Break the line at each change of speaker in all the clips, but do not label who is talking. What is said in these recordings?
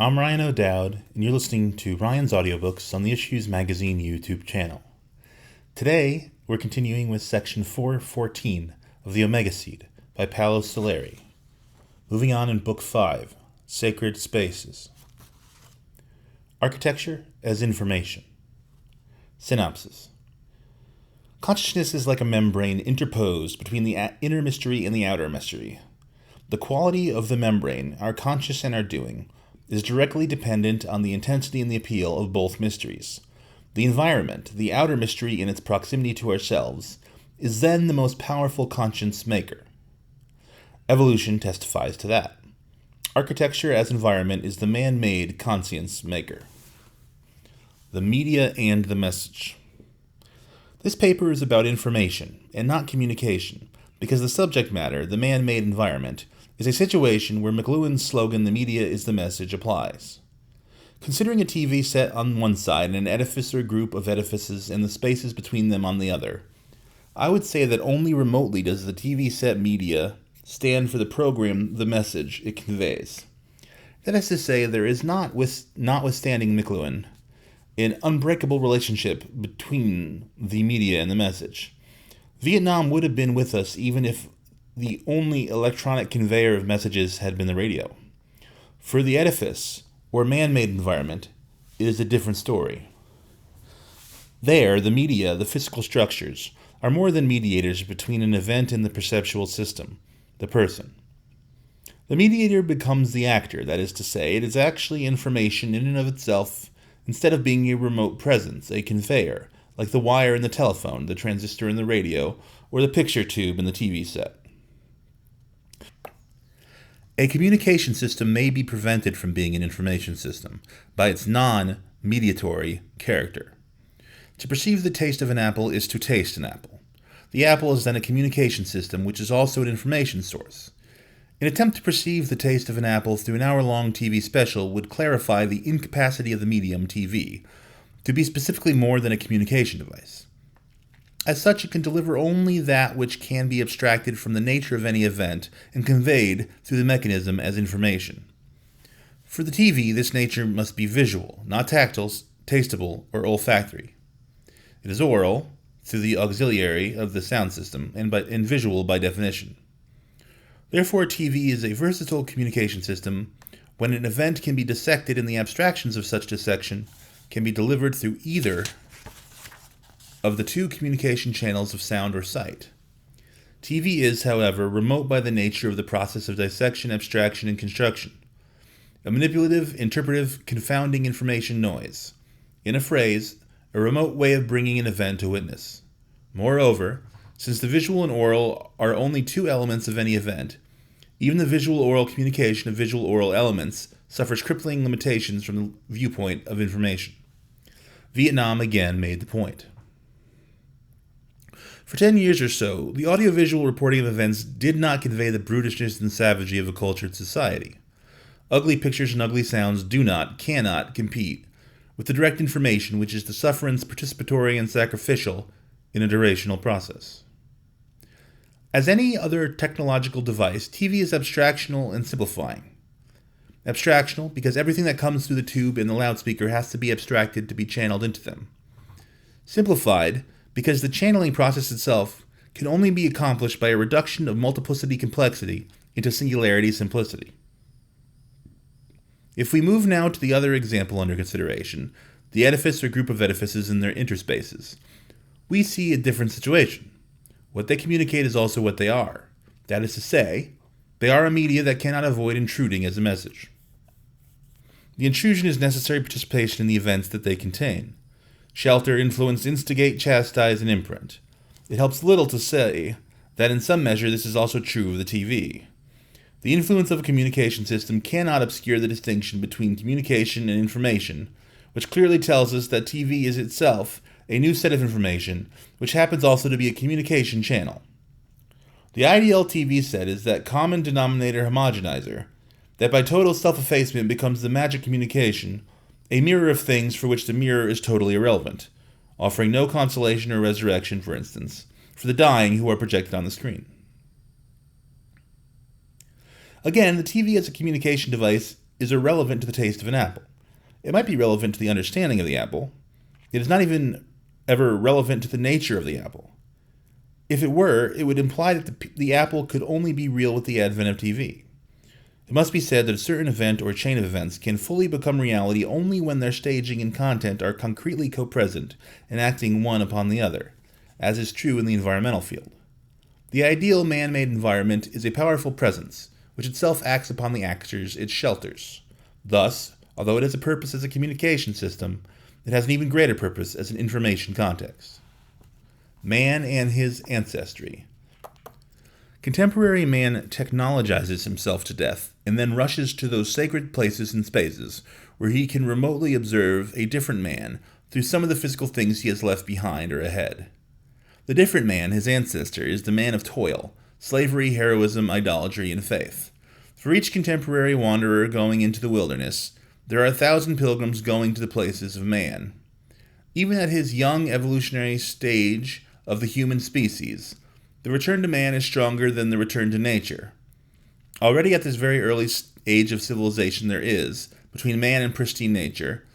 I'm Ryan O'Dowd, and you're listening to Ryan's Audiobooks on the Issues Magazine YouTube channel. Today, we're continuing with section 414 of The Omega Seed by Paolo Soleri. Moving on in Book 5, Sacred Spaces. Architecture as Information. Synopsis. Consciousness is like a membrane interposed between the inner mystery and the outer mystery. The quality of the membrane, our conscious and our doing, is directly dependent on the intensity and the appeal of both mysteries. The environment, the outer mystery in its proximity to ourselves, is then the most powerful conscience maker. Evolution testifies to that. Architecture as environment is the man-made conscience maker. The media and the message. This paper is about information and not communication, because the subject matter, the man-made environment, is a situation where McLuhan's slogan, "The media is the message," applies. Considering a TV set on one side and an edifice or group of edifices and the spaces between them on the other, I would say that only remotely does the TV set media stand for the program, the message it conveys. That is to say, there is not, notwithstanding McLuhan, an unbreakable relationship between the media and the message. Vietnam would have been with us even if the only electronic conveyor of messages had been the radio. For the edifice, or man-made environment, it is a different story. There, the media, the physical structures, are more than mediators between an event and the perceptual system, the person. The mediator becomes the actor, that is to say, it is actually information in and of itself, instead of being a remote presence, a conveyor, like the wire in the telephone, the transistor in the radio, or the picture tube in the TV set. A communication system may be prevented from being an information system by its non-mediatory character. To perceive the taste of an apple is to taste an apple. The apple is then a communication system which is also an information source. An attempt to perceive the taste of an apple through an hour-long TV special would clarify the incapacity of the medium TV to be specifically more than a communication device. As such, it can deliver only that which can be abstracted from the nature of any event and conveyed through the mechanism as information. For the TV, this nature must be visual, not tactile, tasteable, or olfactory. It is oral, through the auxiliary of the sound system, and visual by definition. Therefore, TV is a versatile communication system when an event can be dissected and the abstractions of such dissection can be delivered through either of the two communication channels of sound or sight. TV is, however, remote by the nature of the process of dissection, abstraction, and construction. A manipulative, interpretive, confounding information noise. In a phrase, a remote way of bringing an event to witness. Moreover, since the visual and oral are only two elements of any event, even the visual-oral communication of visual-oral elements suffers crippling limitations from the viewpoint of information. Vietnam again made the point. For 10 years or so, the audiovisual reporting of events did not convey the brutishness and savagery of a cultured society. Ugly pictures and ugly sounds cannot compete with the direct information which is the sufferance participatory and sacrificial in a durational process. As any other technological device, TV is abstractional and simplifying. Abstractional because everything that comes through the tube and the loudspeaker has to be abstracted to be channeled into them. Simplified because the channeling process itself can only be accomplished by a reduction of multiplicity complexity into singularity simplicity. If we move now to the other example under consideration, the edifice or group of edifices and their interspaces, we see a different situation. What they communicate is also what they are. That is to say, they are a media that cannot avoid intruding as a message. The intrusion is necessary participation in the events that they contain. Shelter, influence, instigate, chastise, and imprint. It helps little to say that in some measure this is also true of the TV. The influence of a communication system cannot obscure the distinction between communication and information, which clearly tells us that TV is itself a new set of information, which happens also to be a communication channel. The ideal TV set is that common denominator homogenizer, that by total self-effacement becomes the magic communication, a mirror of things for which the mirror is totally irrelevant, offering no consolation or resurrection, for instance, for the dying who are projected on the screen. Again, the TV as a communication device is irrelevant to the taste of an apple. It might be relevant to the understanding of the apple. It is not even ever relevant to the nature of the apple. If it were, it would imply that the apple could only be real with the advent of TV. It must be said that a certain event or chain of events can fully become reality only when their staging and content are concretely co-present and acting one upon the other, as is true in the environmental field. The ideal man-made environment is a powerful presence, which itself acts upon the actors it shelters. Thus, although it has a purpose as a communication system, it has an even greater purpose as an information context. Man and his ancestry. Contemporary man technologizes himself to death and then rushes to those sacred places and spaces where he can remotely observe a different man through some of the physical things he has left behind or ahead. The different man, his ancestor, is the man of toil, slavery, heroism, idolatry, and faith. For each contemporary wanderer going into the wilderness, there are 1,000 pilgrims going to the places of man. Even at his young evolutionary stage of the human species, the return to man is stronger than the return to nature. Already at this very early age of civilization there is, between man and pristine nature,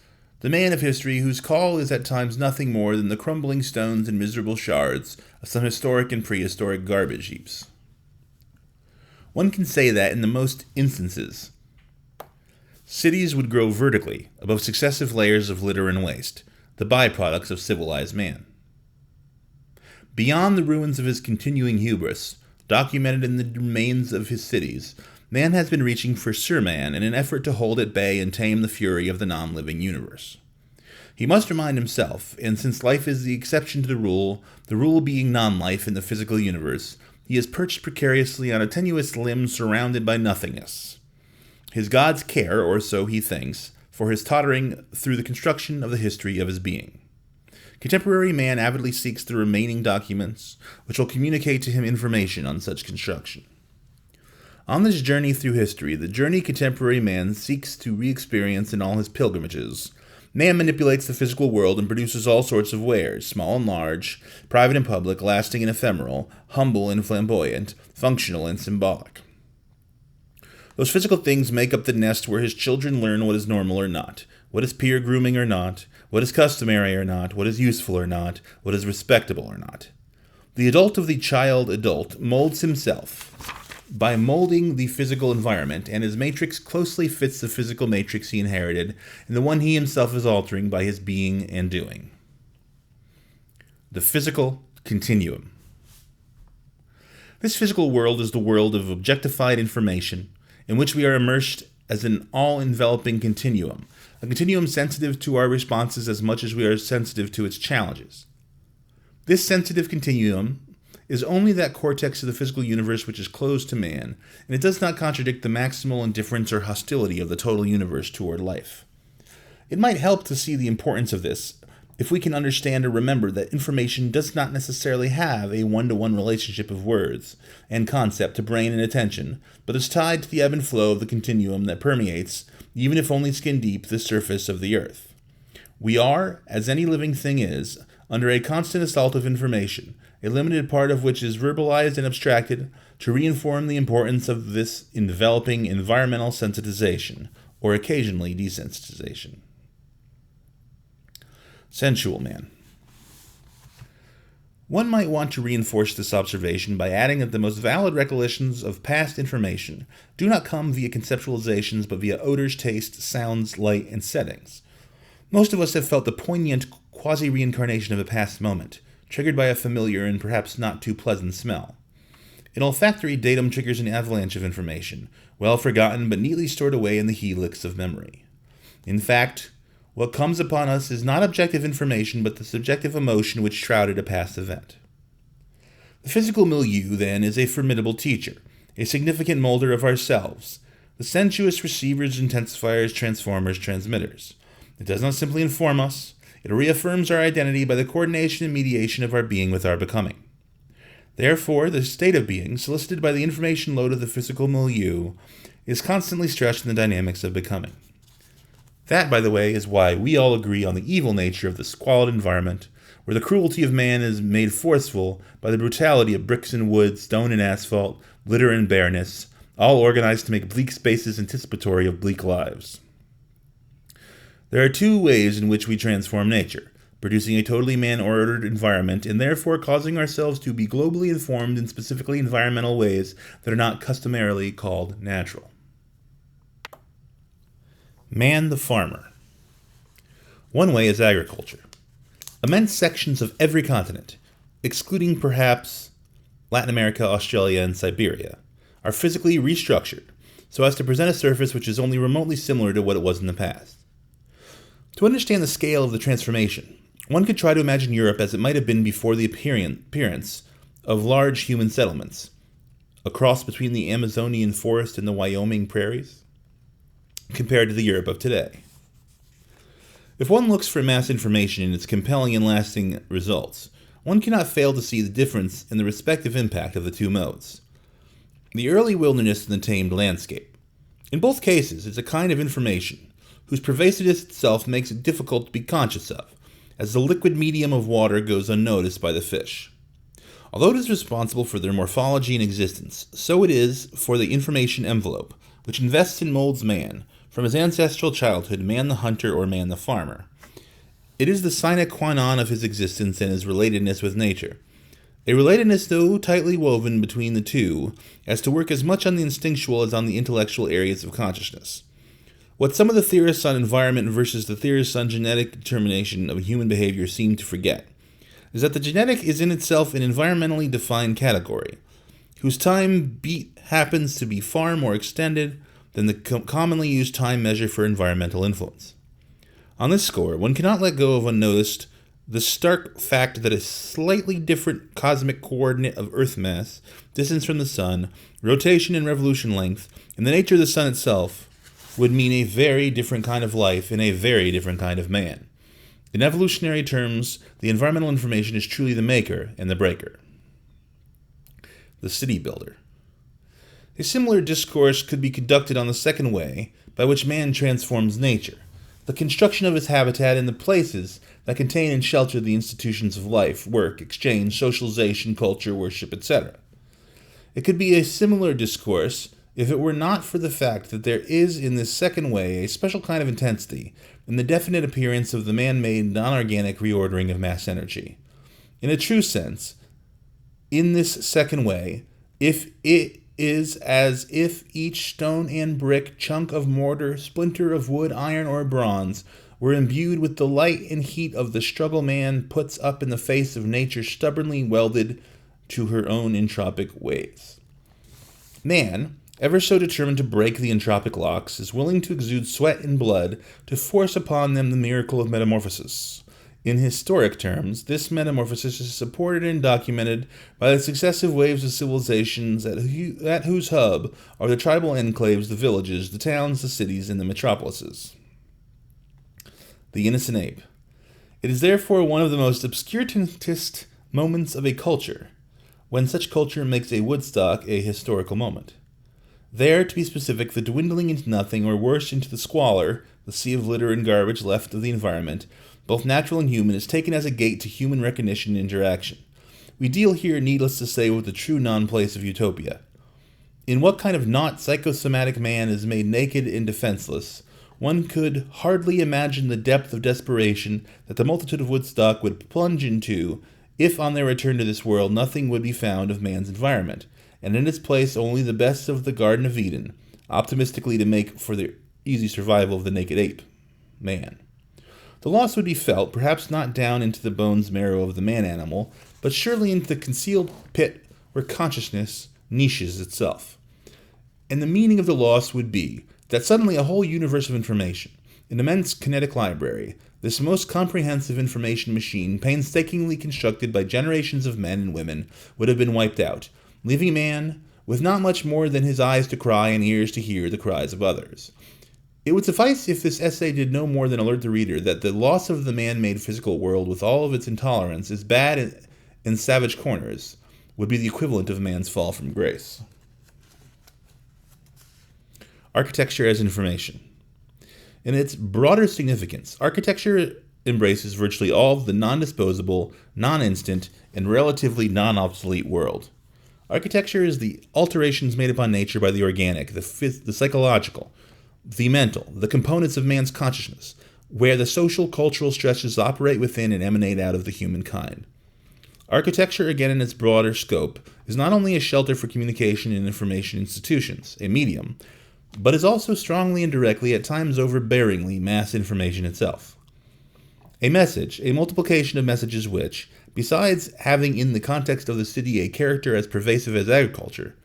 the man of history whose call is at times nothing more than the crumbling stones and miserable shards of some historic and prehistoric garbage heaps. One can say that in the most instances, cities would grow vertically above successive layers of litter and waste, the byproducts of civilized man. Beyond the ruins of his continuing hubris, documented in the remains of his cities, man has been reaching for Surman in an effort to hold at bay and tame the fury of the non-living universe. He must remind himself, and since life is the exception to the rule being non-life in the physical universe, he is perched precariously on a tenuous limb surrounded by nothingness. His gods care, or so he thinks, for his tottering through the construction of the history of his being. Contemporary man avidly seeks the remaining documents, which will communicate to him information on such construction. On this journey through history, the journey contemporary man seeks to re-experience in all his pilgrimages, man manipulates the physical world and produces all sorts of wares, small and large, private and public, lasting and ephemeral, humble and flamboyant, functional and symbolic. Those physical things make up the nest where his children learn what is normal or not, what is peer grooming or not, what is customary or not, what is useful or not, what is respectable or not. The adult of the child adult molds himself by molding the physical environment, and his matrix closely fits the physical matrix he inherited and the one he himself is altering by his being and doing. The physical continuum. This physical world is the world of objectified information in which we are immersed as an all-enveloping continuum, a continuum sensitive to our responses as much as we are sensitive to its challenges. This sensitive continuum is only that cortex of the physical universe which is closed to man, and it does not contradict the maximal indifference or hostility of the total universe toward life. It might help to see the importance of this if we can understand or remember that information does not necessarily have a one-to-one relationship of words and concept to brain and attention, but is tied to the ebb and flow of the continuum that permeates, even if only skin-deep, the surface of the earth. We are, as any living thing is, under a constant assault of information, a limited part of which is verbalized and abstracted to reinform the importance of this enveloping environmental sensitization, or occasionally desensitization. Sensual man. One might want to reinforce this observation by adding that the most valid recollections of past information do not come via conceptualizations but via odors, tastes, sounds, light, and settings. Most of us have felt the poignant quasi-reincarnation of a past moment, triggered by a familiar and perhaps not too pleasant smell. An olfactory datum triggers an avalanche of information, well forgotten but neatly stored away in the helix of memory. In fact, what comes upon us is not objective information, but the subjective emotion which shrouded a past event. The physical milieu, then, is a formidable teacher, a significant molder of ourselves, the sensuous receivers, intensifiers, transformers, transmitters. It does not simply inform us, it reaffirms our identity by the coordination and mediation of our being with our becoming. Therefore, the state of being, solicited by the information load of the physical milieu, is constantly stretched in the dynamics of becoming. That, by the way, is why we all agree on the evil nature of the squalid environment, where the cruelty of man is made forceful by the brutality of bricks and wood, stone and asphalt, litter and bareness, all organized to make bleak spaces anticipatory of bleak lives. There are two ways in which we transform nature: producing a totally man-ordered environment and therefore causing ourselves to be globally informed in specifically environmental ways that are not customarily called natural. Man the farmer. One way is agriculture. Immense sections of every continent, excluding perhaps Latin America, Australia, and Siberia, are physically restructured so as to present a surface which is only remotely similar to what it was in the past. To understand the scale of the transformation, one could try to imagine Europe as it might have been before the appearance of large human settlements, a cross between the Amazonian forest and the Wyoming prairies, compared to the Europe of today. If one looks for mass information in its compelling and lasting results, one cannot fail to see the difference in the respective impact of the two modes. The early wilderness and the tamed landscape. In both cases, it's a kind of information whose pervasiveness itself makes it difficult to be conscious of, as the liquid medium of water goes unnoticed by the fish. Although it is responsible for their morphology and existence, so it is for the information envelope, which invests and molds man, from his ancestral childhood, man the hunter or man the farmer. It is the sine qua non of his existence and his relatedness with nature. A relatedness so tightly woven between the two as to work as much on the instinctual as on the intellectual areas of consciousness. What some of the theorists on environment versus the theorists on genetic determination of human behavior seem to forget is that the genetic is in itself an environmentally defined category, whose time beat happens to be far more extended than the commonly used time measure for environmental influence. On this score, one cannot let go of unnoticed the stark fact that a slightly different cosmic coordinate of Earth mass, distance from the Sun, rotation and revolution length, and the nature of the Sun itself would mean a very different kind of life and a very different kind of man. In evolutionary terms, the environmental information is truly the maker and the breaker. The city builder. A similar discourse could be conducted on the second way by which man transforms nature, the construction of his habitat in the places that contain and shelter the institutions of life, work, exchange, socialization, culture, worship, etc. It could be a similar discourse if it were not for the fact that there is in this second way a special kind of intensity in the definite appearance of the man-made, non-organic reordering of mass energy. In a true sense, in this second way, if it is as if each stone and brick, chunk of mortar, splinter of wood, iron, or bronze were imbued with the light and heat of the struggle man puts up in the face of nature stubbornly welded to her own entropic ways. Man, ever so determined to break the entropic locks, is willing to exude sweat and blood to force upon them the miracle of metamorphosis. In historic terms, this metamorphosis is supported and documented by the successive waves of civilizations at whose hub are the tribal enclaves, the villages, the towns, the cities, and the metropolises. The innocent ape. It is therefore one of the most obscurantist moments of a culture, when such culture makes a Woodstock a historical moment. There, to be specific, the dwindling into nothing, or worse, into the squalor, the sea of litter and garbage left of the environment, both natural and human, is taken as a gate to human recognition and interaction. We deal here, needless to say, with the true non-place of utopia. In what kind of not psychosomatic man is made naked and defenseless, one could hardly imagine the depth of desperation that the multitude of Woodstock would plunge into if, on their return to this world, nothing would be found of man's environment, and in its place only the best of the Garden of Eden, optimistically to make for the easy survival of the naked ape, man. The loss would be felt, perhaps not down into the bones marrow of the man-animal, but surely into the concealed pit where consciousness niches itself. And the meaning of the loss would be that suddenly a whole universe of information, an immense kinetic library, this most comprehensive information machine painstakingly constructed by generations of men and women, would have been wiped out, leaving man with not much more than his eyes to cry and ears to hear the cries of others. It would suffice if this essay did no more than alert the reader that the loss of the man-made physical world with all of its intolerance, its bad and savage corners, would be the equivalent of man's fall from grace. Architecture as information. In its broader significance, architecture embraces virtually all of the non-disposable, non-instant, and relatively non-obsolete world. Architecture is the alterations made upon nature by the organic, the psychological, the mental, the components of man's consciousness, where the social, cultural stresses operate within and emanate out of the humankind. Architecture, again in its broader scope, is not only a shelter for communication and information institutions, a medium, but is also strongly and directly, at times overbearingly, mass information itself. A message, a multiplication of messages which, besides having in the context of the city a character as pervasive as agriculture,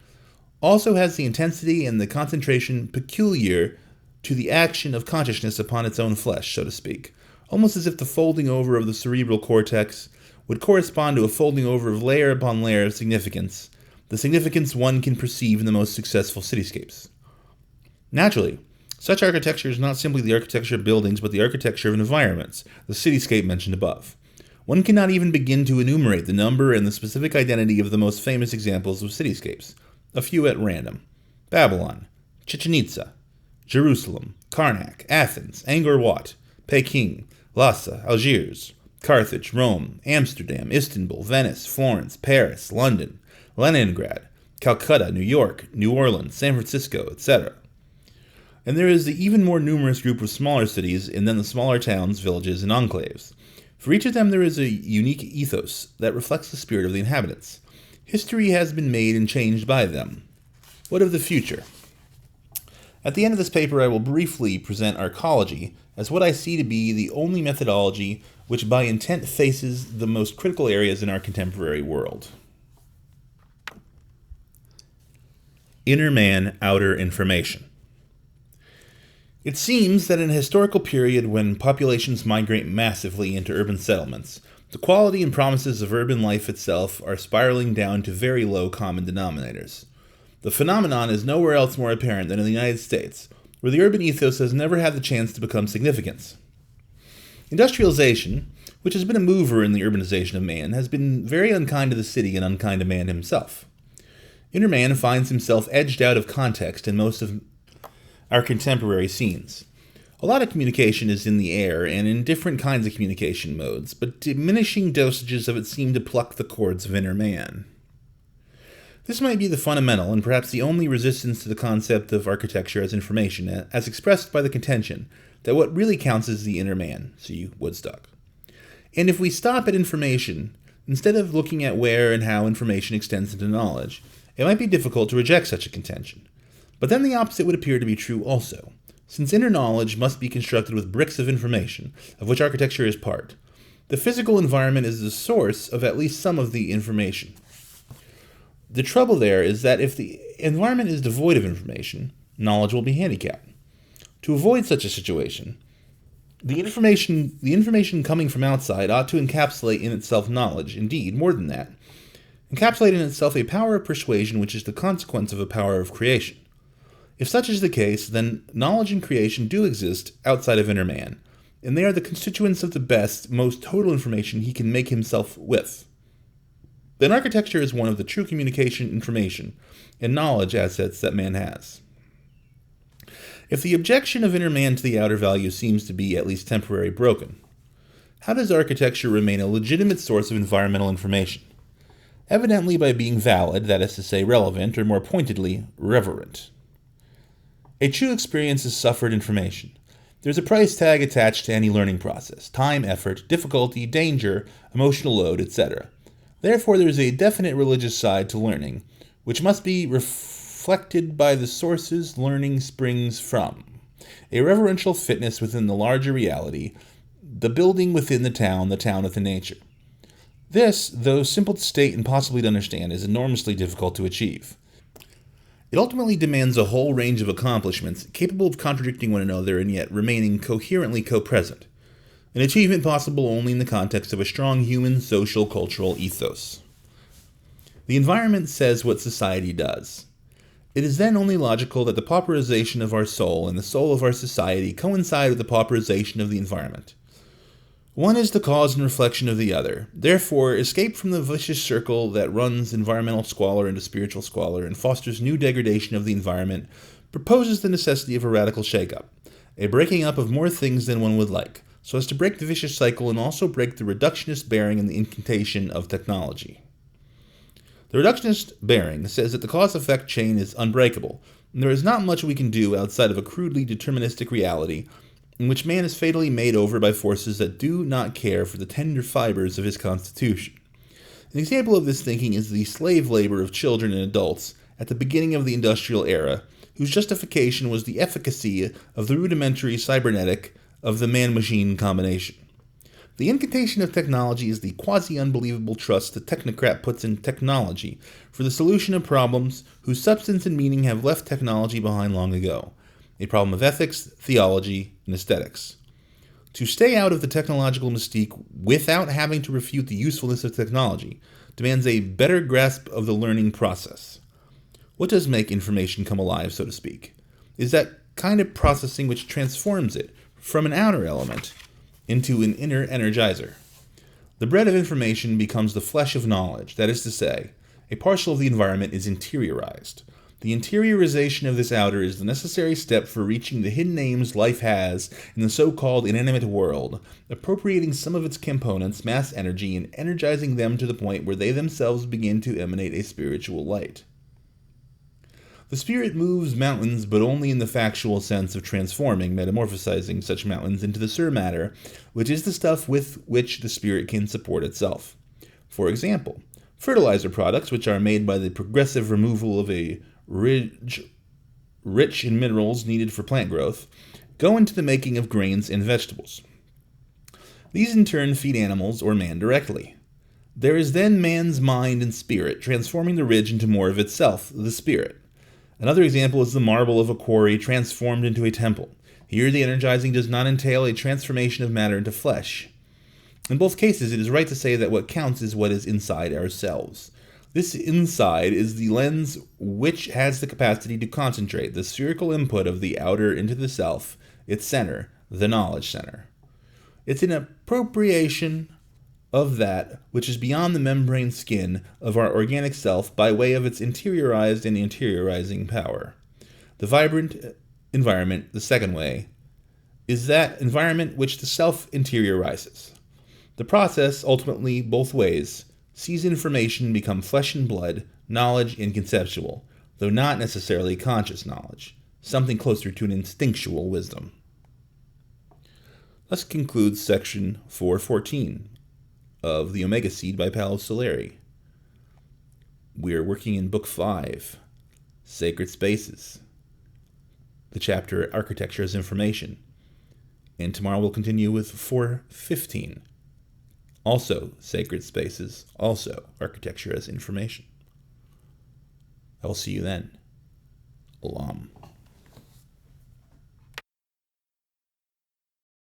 also has the intensity and the concentration peculiar to the action of consciousness upon its own flesh, so to speak, almost as if the folding over of the cerebral cortex would correspond to a folding over of layer upon layer of significance, the significance one can perceive in the most successful cityscapes. Naturally, such architecture is not simply the architecture of buildings, but the architecture of environments, the cityscape mentioned above. One cannot even begin to enumerate the number and the specific identity of the most famous examples of cityscapes, a few at random: Babylon, Chichen Itza, Jerusalem, Karnak, Athens, Angkor Wat, Peking, Lhasa, Algiers, Carthage, Rome, Amsterdam, Istanbul, Venice, Florence, Paris, London, Leningrad, Calcutta, New York, New Orleans, San Francisco, etc. And there is the even more numerous group of smaller cities, and then the smaller towns, villages, and enclaves. For each of them there is a unique ethos that reflects the spirit of the inhabitants. History has been made and changed by them. What of the future? At the end of this paper I will briefly present Arcology as what I see to be the only methodology which by intent faces the most critical areas in our contemporary world. Inner man, outer information. It seems that in a historical period when populations migrate massively into urban settlements, the quality and promises of urban life itself are spiraling down to very low common denominators. The phenomenon is nowhere else more apparent than in the United States, where the urban ethos has never had the chance to become significant. Industrialization, which has been a mover in the urbanization of man, has been very unkind to the city and unkind to man himself. Inner man finds himself edged out of context in most of our contemporary scenes. A lot of communication is in the air and in different kinds of communication modes, but diminishing dosages of it seem to pluck the chords of inner man. This might be the fundamental and perhaps the only resistance to the concept of architecture as information, as expressed by the contention that what really counts is the inner man, see Woodstock. And if we stop at information, instead of looking at where and how information extends into knowledge, it might be difficult to reject such a contention. But then the opposite would appear to be true also, since inner knowledge must be constructed with bricks of information, of which architecture is part. The physical environment is the source of at least some of the information. The trouble there is that if the environment is devoid of information, knowledge will be handicapped. To avoid such a situation, the information coming from outside ought to encapsulate in itself knowledge, indeed, more than that, encapsulate in itself a power of persuasion which is the consequence of a power of creation. If such is the case, then knowledge and creation do exist outside of inner man, and they are the constituents of the best, most total information he can make himself with. Then architecture is one of the true communication, information, and knowledge assets that man has. If the objection of inner man to the outer value seems to be at least temporarily broken, how does architecture remain a legitimate source of environmental information? Evidently by being valid, that is to say relevant, or more pointedly, reverent. A true experience is suffered information. There's a price tag attached to any learning process: time, effort, difficulty, danger, emotional load, etc. Therefore, there is a definite religious side to learning, which must be reflected by the sources learning springs from. A reverential fitness within the larger reality, the building within the town within nature. This, though simple to state and possibly to understand, is enormously difficult to achieve. It ultimately demands a whole range of accomplishments capable of contradicting one another and yet remaining coherently co-present, an achievement possible only in the context of a strong human, social, cultural ethos. The environment says what society does. It is then only logical that the pauperization of our soul and the soul of our society coincide with the pauperization of the environment. One is the cause and reflection of the other. Therefore, escape from the vicious circle that runs environmental squalor into spiritual squalor and fosters new degradation of the environment proposes the necessity of a radical shake-up, a breaking up of more things than one would like, so as to break the vicious cycle and also break the reductionist bearing and the incantation of technology. The reductionist bearing says that the cause-effect chain is unbreakable, and there is not much we can do outside of a crudely deterministic reality in which man is fatally made over by forces that do not care for the tender fibers of his constitution. An example of this thinking is the slave labor of children and adults at the beginning of the industrial era, whose justification was the efficacy of the rudimentary cybernetic of the man-machine combination. The incantation of technology is the quasi-unbelievable trust the technocrat puts in technology for the solution of problems whose substance and meaning have left technology behind long ago, a problem of ethics, theology, and aesthetics. To stay out of the technological mystique without having to refute the usefulness of technology demands a better grasp of the learning process. What does make information come alive, so to speak, is that kind of processing which transforms it from an outer element into an inner energizer. The bread of information becomes the flesh of knowledge, that is to say, a partial of the environment is interiorized. The interiorization of this outer is the necessary step for reaching the hidden aims life has in the so-called inanimate world, appropriating some of its components, mass energy, and energizing them to the point where they themselves begin to emanate a spiritual light. The spirit moves mountains, but only in the factual sense of transforming, metamorphosizing such mountains into the surmatter, which is the stuff with which the spirit can support itself. For example, fertilizer products, which are made by the progressive removal of a rich in minerals needed for plant growth, go into the making of grains and vegetables. These in turn feed animals or man directly. There is then man's mind and spirit transforming the ridge into more of itself, the spirit. Another example is the marble of a quarry transformed into a temple. Here the energizing does not entail a transformation of matter into flesh. In both cases, it is right to say that what counts is what is inside ourselves. This inside is the lens which has the capacity to concentrate the spherical input of the outer into the self, its center, the knowledge center. It's an appropriation of that which is beyond the membrane skin of our organic self by way of its interiorized and interiorizing power. The vibrant environment, the second way, is that environment which the self interiorizes. The process, ultimately both ways, sees information become flesh and blood, knowledge and conceptual, though not necessarily conscious knowledge, something closer to an instinctual wisdom. Thus concludes section 414 of The Omega Seed by Paolo Soleri. We are working in Book 5, Sacred Spaces, the chapter Architecture as Information, and tomorrow we'll continue with 415, also Sacred Spaces, also Architecture as Information. I will see you then. Alam.